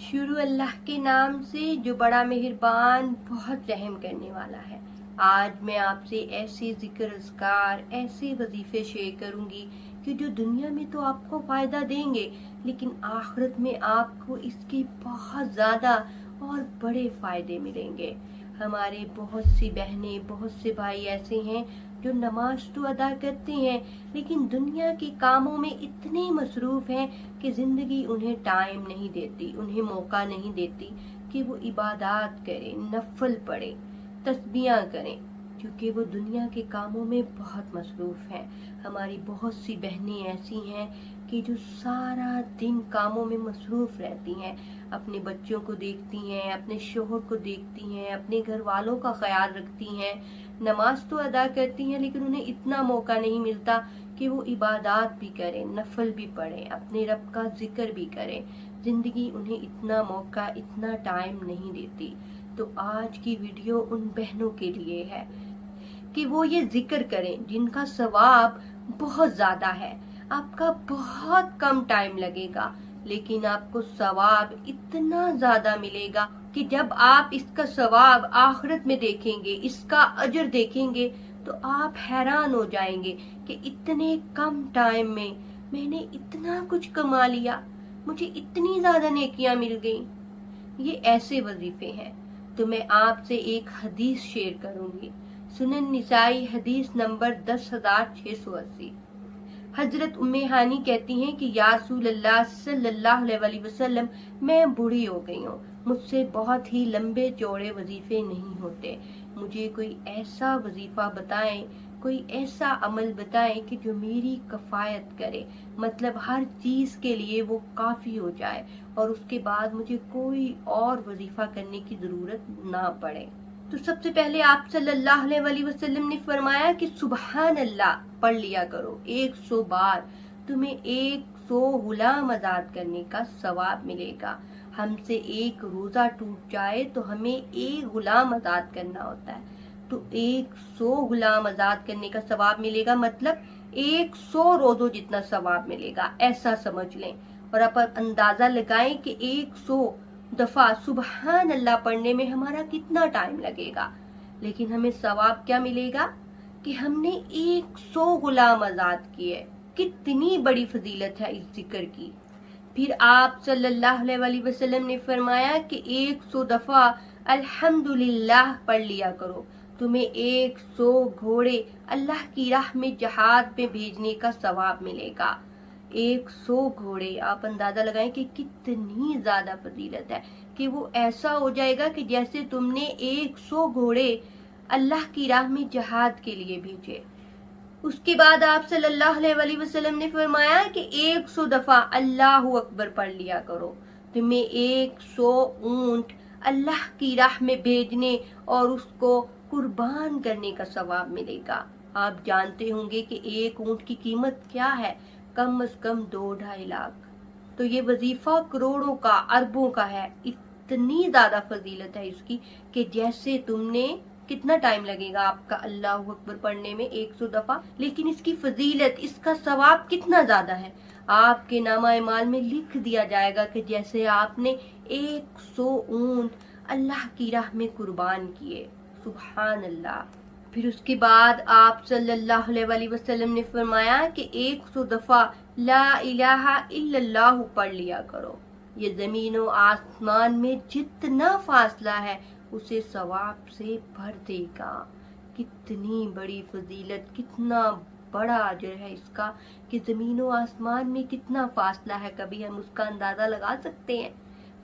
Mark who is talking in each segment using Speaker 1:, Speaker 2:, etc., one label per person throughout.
Speaker 1: शुरू अल्लाह के नाम से जो बड़ा मेहरबान बहुत रहम करने वाला है। आज मैं आपसे ऐसे जिक्र अज़कार ऐसे वजीफे शेयर करूंगी कि जो दुनिया में तो आपको फ़ायदा देंगे लेकिन आखिरत में आपको इसके बहुत ज़्यादा और बड़े फ़ायदे मिलेंगे। हमारे बहुत सी बहनें बहुत से भाई ऐसे हैं जो नमाज तो अदा करते हैं लेकिन दुनिया के कामों में इतने मसरूफ़ हैं कि ज़िंदगी उन्हें टाइम नहीं देती, उन्हें मौका नहीं देती कि वो इबादत करें, नफल पढ़ें, तस्बीहां करें, क्योंकि वो दुनिया के कामों में बहुत मसरूफ़ हैं। हमारी बहुत सी बहनें ऐसी हैं कि जो सारा दिन कामों में मसरूफ़ रहती हैं, अपने बच्चों को देखती हैं, अपने शोहर को देखती हैं, अपने घर वालों का ख्याल रखती हैं, नमाज तो अदा करती हैं लेकिन उन्हें इतना मौका नहीं मिलता कि वो इबादत भी करें, नफल भी पढ़ें, अपने रब का जिक्र भी करें। ज़िंदगी उन्हें इतना मौका, इतना टाइम नहीं देती। तो आज की वीडियो उन बहनों के लिए है कि वो ये जिक्र करें जिनका सवाब बहुत ज़्यादा है। आपका बहुत कम टाइम लगेगा लेकिन आपको सवाब इतना ज़्यादा मिलेगा कि जब आप इसका सवाब आखिरत में देखेंगे, इसका अजर देखेंगे, तो आप हैरान हो जाएंगे कि इतने कम टाइम में मैंने इतना कुछ कमा लिया, मुझे इतनी ज़्यादा नेकियां मिल गई। ये ऐसे वजीफे हैं। तो मैं आपसे एक हदीस शेयर करूंगी। सुनन निसाई हदीस नंबर 10,680। हजरत उम्मे हानी कहती हैं कि या रसूल अल्लाह सल्लल्लाहु अलैहि वसल्लम, मैं बूढ़ी हो गई हूँ, मुझसे बहुत ही लंबे चौड़े वजीफे नहीं होते, मुझे कोई ऐसा वजीफा बताएं, कोई ऐसा अमल बताएं कि जो मेरी कफायत करे, मतलब हर चीज़ के लिए वो काफ़ी हो जाए और उसके बाद मुझे कोई और वजीफा करने की ज़रूरत ना पड़े। तो सबसे पहले आप सल्लल्लाहु अलैहि वसल्लम ने फरमाया कि सुबहान अल्लाह पढ़ लिया करो 100 बार, तुम्हें 100 गुलाम आजाद करने का सवाब मिलेगा। हमसे एक रोजा टूट जाए तो हमें एक गुलाम आजाद करना होता है, तो 100 गुलाम आजाद करने का सवाब मिलेगा, मतलब 100 रोजों जितना सवाब मिलेगा, ऐसा समझ लें। और आप अंदाजा लगाएं कि 100 दफा सुबहान अल्लाह पढ़ने में हमारा कितना टाइम लगेगा, लेकिन हमें सवाब क्या मिलेगा कि हमने 100 गुलाम आजाद किए। कितनी बड़ी फजीलत है इस जिक्र की। फिर आप सल्लल्लाहु अलैहि वसल्लम ने फरमाया कि 100 दफा अल्हम्दुलिल्लाह पढ़ लिया करो, तुम्हें 100 घोड़े अल्लाह की राह में जहाद में भेजने का सवाब मिलेगा। 100 घोड़े, आप अंदाजा लगाएं कि कितनी ज्यादा फजीलत है कि वो ऐसा हो जाएगा कि जैसे तुमने 100 घोड़े अल्लाह की राह में जहाद के लिए भेजे। उसके बाद आप सल्लल्लाहु अलैहि वसल्लम ने फरमाया कि 100 दफा अल्लाहु अकबर पढ़ लिया करो, तुम्हें 100 ऊंट अल्लाह की राह में भेजने और उसको कुर्बान करने का सवाब मिलेगा। आप जानते होंगे कि एक ऊंट की कीमत क्या है, कम से कम 2-2.5 लाख। तो ये वजीफा करोड़ों का, अरबों का है। इतनी ज्यादा फजीलत है इसकी कि जैसे तुमने, कितना टाइम लगेगा आपका अल्लाहु अकबर पढ़ने में 100 दफा, लेकिन इसकी फजीलत, इसका सवाब कितना ज्यादा है। आपके नामा माल में लिख दिया जाएगा कि जैसे आपने 100 ऊंट अल्लाह की राह में कुर्बान किए। सुभान अल्लाह। फिर उसके बाद आप सल्लल्लाहु अलैहि वसल्लम ने फरमाया कि 100 दफा ला इलाहा इल्लल्लाह पढ़ लिया करो। ये जमीन और आसमान में जितना फासला है उसे सवाब से भर देगा। कितनी बड़ी फजीलत, कितना बड़ा अजर है इसका कि जमीन और आसमान में कितना फासला है। कभी हम उसका अंदाजा लगा सकते हैं?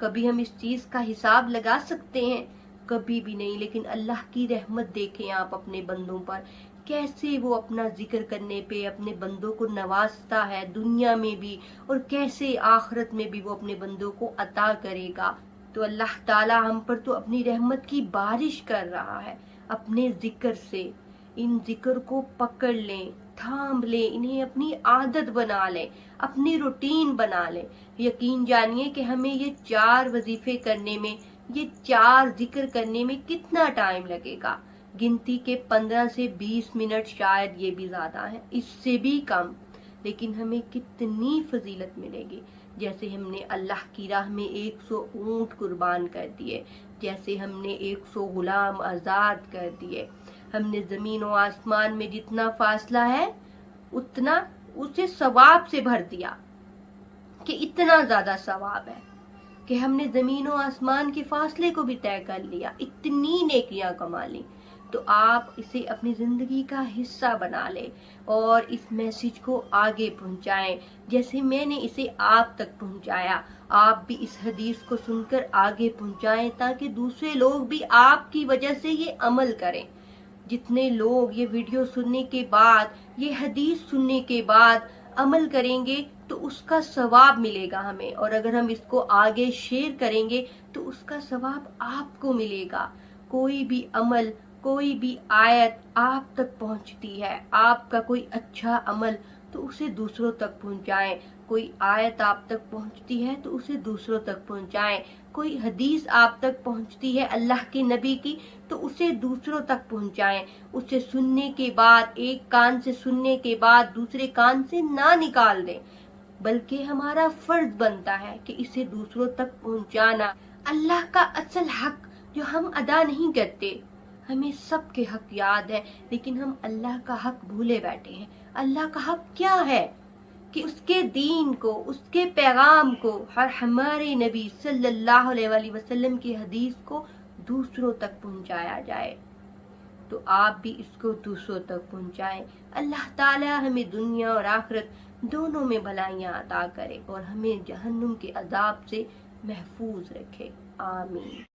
Speaker 1: कभी हम इस चीज का हिसाब लगा सकते हैं? कभी भी नहीं। लेकिन अल्लाह की रहमत देखें आप अपने बंदों पर, कैसे वो अपना जिक्र करने पे अपने बंदों को नवाजता है दुनिया में भी, और कैसे आखिरत में भी वो अपने बंदों को अता करेगा। तो अल्लाह ताला हम पर तो अपनी रहमत की बारिश कर रहा है अपने जिक्र से। इन जिक्र को पकड़ लें, थाम लें, इन्हें अपनी आदत बना लें, अपनी रूटीन बना लें। यकीन जानिए कि हमें ये 4 वजीफे करने में, ये 4 जिक्र करने में कितना टाइम लगेगा। गिनती के 15 से 20 मिनट, शायद ये भी ज्यादा है, इससे भी कम। لیکن ہمیں کتنی فضیلت ملے گی. جیسے ہم نے اللہ کی راہ میں 100 اونٹ قربان کر دیے، جیسے ہم نے 100 غلام آزاد کر دیے، ہم نے زمین و آسمان میں جتنا فاصلہ ہے اتنا اسے ثواب سے بھر دیا، کہ اتنا زیادہ ثواب ہے کہ ہم نے زمین و آسمان کے فاصلے کو بھی طے کر لیا، اتنی نیکیاں کما لی. تو آپ اسے اپنی زندگی کا حصہ بنا لیں اور اس میسج کو آگے پہنچائیں جیسے میں نے اسے آپ تک پہنچایا. آپ بھی اس حدیث کو سن کر آگے پہنچائیں تاکہ دوسرے لوگ بھی آپ کی وجہ سے یہ عمل کریں. جتنے لوگ یہ ویڈیو سننے کے بعد، یہ حدیث سننے کے بعد عمل کریں گے تو اس کا ثواب ملے گا ہمیں، اور اگر ہم اس کو آگے شیئر کریں گے تو اس کا ثواب آپ کو ملے گا. کوئی بھی عمل، کوئی بھی آیت آپ تک پہنچتی ہے، آپ کا کوئی اچھا عمل تو اسے دوسروں تک پہنچائیں. کوئی آیت آپ تک پہنچتی ہے تو اسے دوسروں تک پہنچائیں. کوئی حدیث آپ تک پہنچتی ہے اللہ کے نبی کی تو اسے دوسروں تک پہنچائیں. اسے سننے کے بعد، ایک کان سے سننے کے بعد دوسرے کان سے نہ نکال دیں، بلکہ ہمارا فرض بنتا ہے کہ اسے دوسروں تک پہنچانا. اللہ کا اصل حق جو ہم ادا نہیں کرتے، ہمیں سب کے حق یاد ہے لیکن ہم اللہ کا حق بھولے بیٹھے ہیں. اللہ کا حق کیا ہے؟ کہ اس کے دین کو، اس کے پیغام کو، ہمارے نبی صلی اللہ علیہ وآلہ وسلم کی حدیث کو دوسروں تک پہنچایا جائے. تو آپ بھی اس کو دوسروں تک پہنچائیں. اللہ تعالی ہمیں دنیا اور آخرت دونوں میں بھلائیاں عطا کرے اور ہمیں جہنم کے عذاب سے محفوظ رکھے. آمین.